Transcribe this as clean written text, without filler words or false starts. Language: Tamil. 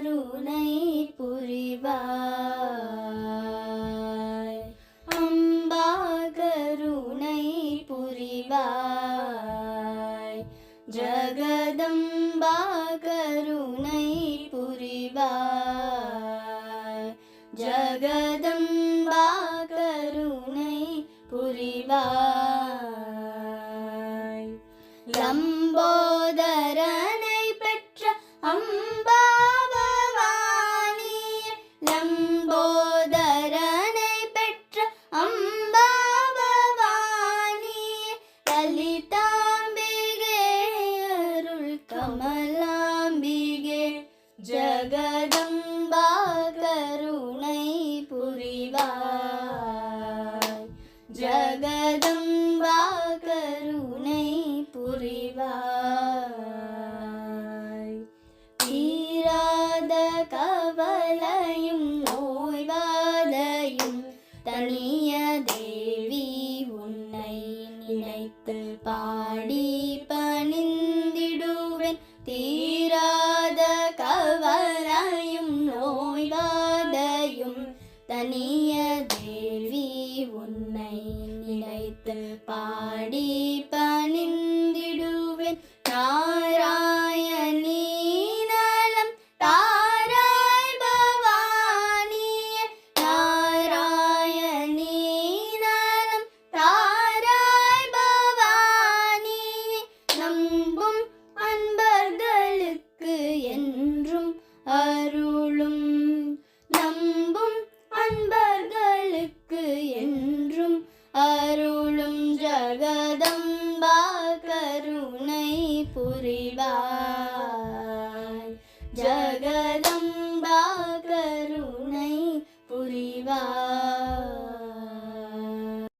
கருணை புரிவாய். அம்பா கருணை புரிவாய். ஜகதம்பா கருணை புரிவாய். ஜகதம்பா கருணை புரிவாய். லம்போதரனை பெற்ற அம்பா பவானி. லம்போதரனை பெற்ற அம்பா பவானி. லலிதாம்பிகே அருள் கமலாம்பிகே. ஜகதம்பா கருணை புரிவாய். ஜகதம்பா கருணை புரிவாய். தீராத கவலையும் நோய்வாதையும் தனிய தேவி உன்னை நினைத்து பாடி பணிந்திடுவேன். தீராத கவலையும் நோய்வாதையும் தனிய தேவி உன்னை நினைத்து பாடி பணிந்திடுவேன். நாராயணி நலம் தாராய் பவானியே. நாராயணி நலம் தாராய் பவானியே. நம்பும் அன்பர்களுக்கு என்றும் அருளும். நம்பும் அன்பர்களுக்கு என்றும் அருளும். ஜகதம்பா கருணை புரிவாய். ஜகதம்பா